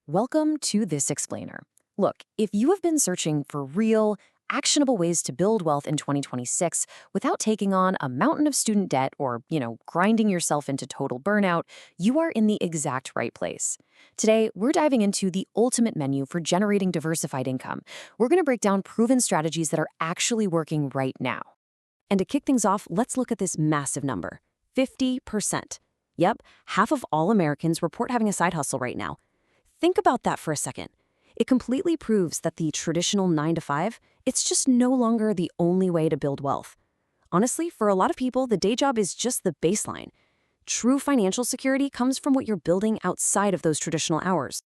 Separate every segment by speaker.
Speaker 1: Welcome to This Explainer. Look, if you have been searching for real, actionable ways to build wealth in 2026 without taking on a mountain of student debt or, grinding yourself into total burnout, you are in the exact right place. Today, we're diving into the ultimate menu for generating diversified income. We're going to break down proven strategies that are actually working right now. And to kick things off, let's look at this massive number, 50%. Yep, half of all Americans report having a side hustle right now. Think about that for a second. It completely proves that the traditional 9 to 5, it's just no longer the only way to build wealth. Honestly, for a lot of people, the day job is just the baseline. True financial security comes from what you're building outside of those traditional hours.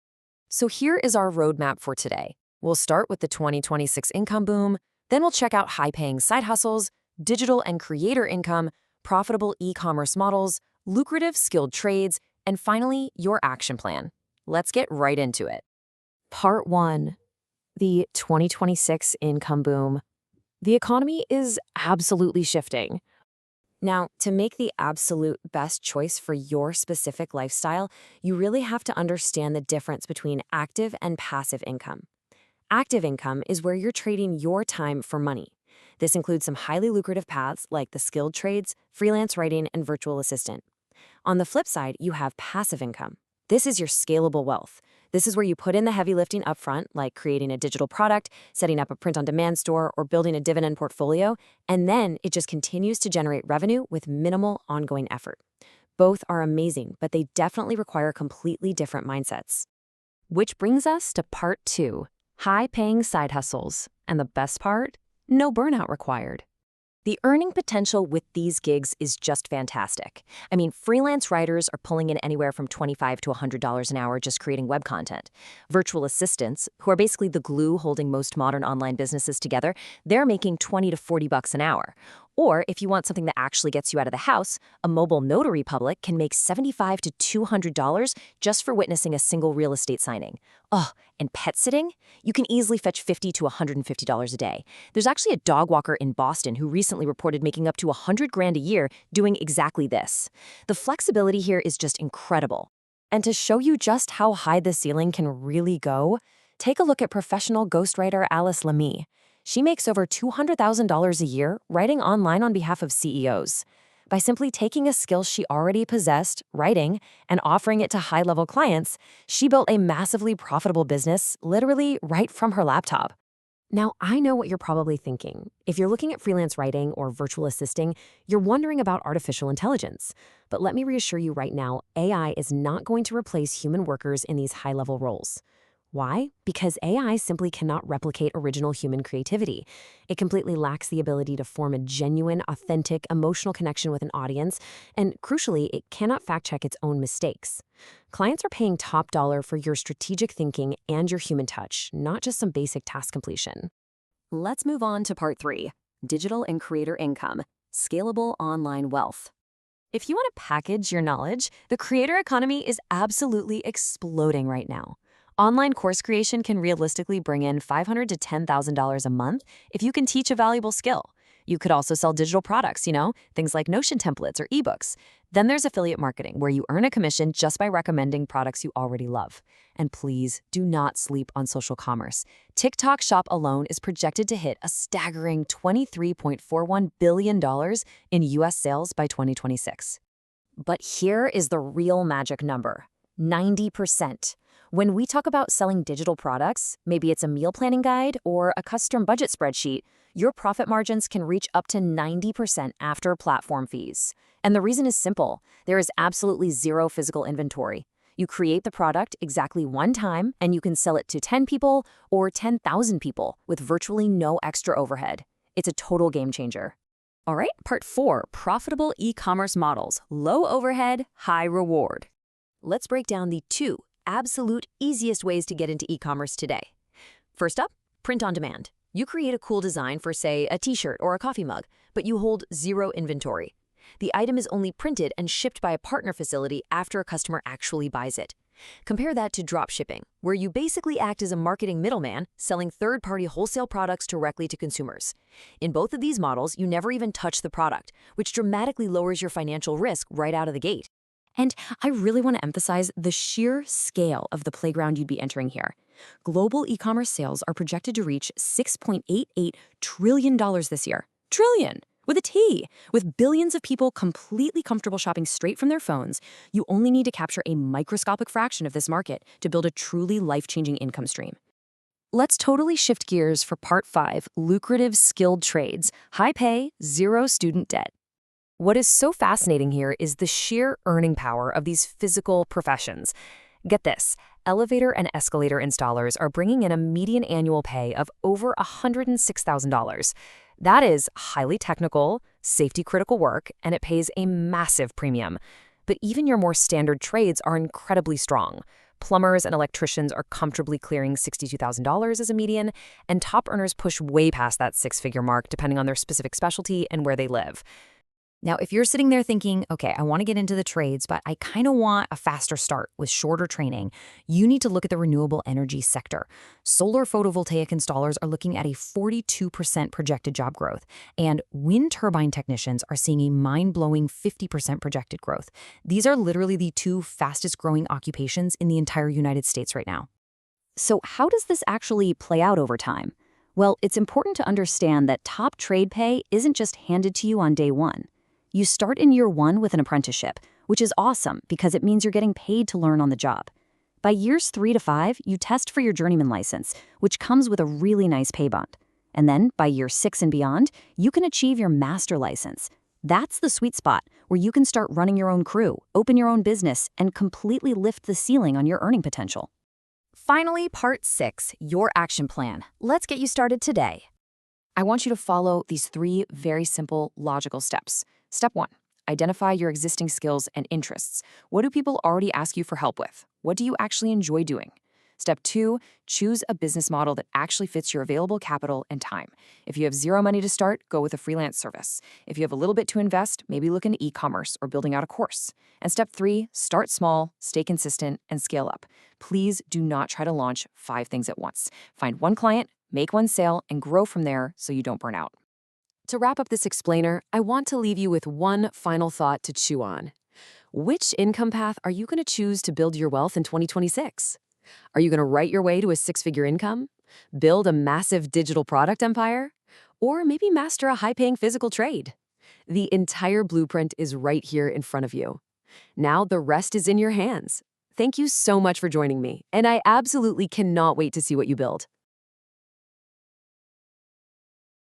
Speaker 1: So here is our roadmap for today. We'll start with the 2026 income boom, then we'll check out high-paying side hustles, digital and creator income, profitable e-commerce models, lucrative skilled trades, and finally, your action plan. Let's get right into it. Part 1. The 2026 income boom. The economy is absolutely shifting. Now, to make the absolute best choice for your specific lifestyle, you really have to understand the difference between active and passive income. Active income is where you're trading your time for money. This includes some highly lucrative paths like the skilled trades, freelance writing, and virtual assistant. On the flip side, you have passive income. This is your scalable wealth. This is where you put in the heavy lifting upfront, like creating a digital product, setting up a print-on-demand store, or building a dividend portfolio, and then it just continues to generate revenue with minimal ongoing effort. Both are amazing, but they definitely require completely different mindsets. Which brings us to part 2, high-paying side hustles. And the best part? No burnout required. The earning potential with these gigs is just fantastic. I mean, freelance writers are pulling in anywhere from $25 to $100 an hour just creating web content. Virtual assistants, who are basically the glue holding most modern online businesses together, they're making $20 to $40 an hour. Or if you want something that actually gets you out of the house, a mobile notary public can make $75 to $200 just for witnessing a single real estate signing. Oh, and pet sitting? You can easily fetch $50 to $150 a day. There's actually a dog walker in Boston who recently reported making up to $100,000 a year doing exactly this. The flexibility here is just incredible. And to show you just how high the ceiling can really go, take a look at professional ghostwriter Alice Lamy. She makes over $200,000 a year writing online on behalf of CEOs. By simply taking a skill she already possessed, writing, and offering it to high-level clients, she built a massively profitable business literally right from her laptop. Now, I know what you're probably thinking. If you're looking at freelance writing or virtual assisting, you're wondering about artificial intelligence. But let me reassure you right now, AI is not going to replace human workers in these high-level roles. Why? Because AI simply cannot replicate original human creativity. It completely lacks the ability to form a genuine, authentic, emotional connection with an audience, and crucially, it cannot fact-check its own mistakes. Clients are paying top dollar for your strategic thinking and your human touch, not just some basic task completion. Let's move on to part 3, digital and creator income, scalable online wealth. If you want to package your knowledge, the creator economy is absolutely exploding right now. Online course creation can realistically bring in $500 to $10,000 a month if you can teach a valuable skill. You could also sell digital products, things like Notion templates or ebooks. Then there's affiliate marketing, where you earn a commission just by recommending products you already love. And please do not sleep on social commerce. TikTok Shop alone is projected to hit a staggering $23.41 billion in U.S. sales by 2026. But here is the real magic number, 90%. When we talk about selling digital products, maybe it's a meal planning guide or a custom budget spreadsheet, your profit margins can reach up to 90% after platform fees. And the reason is simple. There is absolutely zero physical inventory. You create the product exactly one time, and you can sell it to 10 people or 10,000 people with virtually no extra overhead. It's a total game changer. All right, part 4, profitable e-commerce models, low overhead, high reward. Let's break down the 2 absolute easiest ways to get into e-commerce today. First up, print on demand. You create a cool design for, say, a t-shirt or a coffee mug, but you hold zero inventory. The item is only printed and shipped by a partner facility after a customer actually buys it. Compare that to drop shipping, where you basically act as a marketing middleman, selling third-party wholesale products directly to consumers. In both of these models, you never even touch the product, which dramatically lowers your financial risk right out of the gate. And I really want to emphasize the sheer scale of the playground you'd be entering here. Global e-commerce sales are projected to reach $6.88 trillion this year. Trillion! With a T. With billions of people completely comfortable shopping straight from their phones, you only need to capture a microscopic fraction of this market to build a truly life-changing income stream. Let's totally shift gears for part 5, lucrative skilled trades, high pay, zero student debt. What is so fascinating here is the sheer earning power of these physical professions. Get this, elevator and escalator installers are bringing in a median annual pay of over $106,000. That is highly technical, safety-critical work, and it pays a massive premium. But even your more standard trades are incredibly strong. Plumbers and electricians are comfortably clearing $62,000 as a median, and top earners push way past that six-figure mark depending on their specific specialty and where they live. Now, if you're sitting there thinking, okay, I want to get into the trades, but I kind of want a faster start with shorter training, you need to look at the renewable energy sector. Solar photovoltaic installers are looking at a 42% projected job growth, and wind turbine technicians are seeing a mind-blowing 50% projected growth. These are literally the 2 fastest growing occupations in the entire United States right now. So how does this actually play out over time? Well, it's important to understand that top trade pay isn't just handed to you on day one. You start in year 1 with an apprenticeship, which is awesome because it means you're getting paid to learn on the job. By years 3 to 5, you test for your journeyman license, which comes with a really nice pay bump. And then, by year 6 and beyond, you can achieve your master license. That's the sweet spot where you can start running your own crew, open your own business, and completely lift the ceiling on your earning potential. Finally, part 6, your action plan. Let's get you started today. I want you to follow these 3 very simple, logical steps. Step 1, identify your existing skills and interests. What do people already ask you for help with? What do you actually enjoy doing? Step 2, choose a business model that actually fits your available capital and time. If you have zero money to start, go with a freelance service. If you have a little bit to invest, maybe look into e-commerce or building out a course. And step 3, start small, stay consistent, and scale up. Please do not try to launch 5 things at once. Find one client, make one sale, and grow from there so you don't burn out. To wrap up this explainer, I want to leave you with one final thought to chew on. Which income path are you going to choose to build your wealth in 2026? Are you going to write your way to a 6-figure income? Build a massive digital product empire? Or maybe master a high-paying physical trade? The entire blueprint is right here in front of you. Now the rest is in your hands. Thank you so much for joining me, and I absolutely cannot wait to see what you build.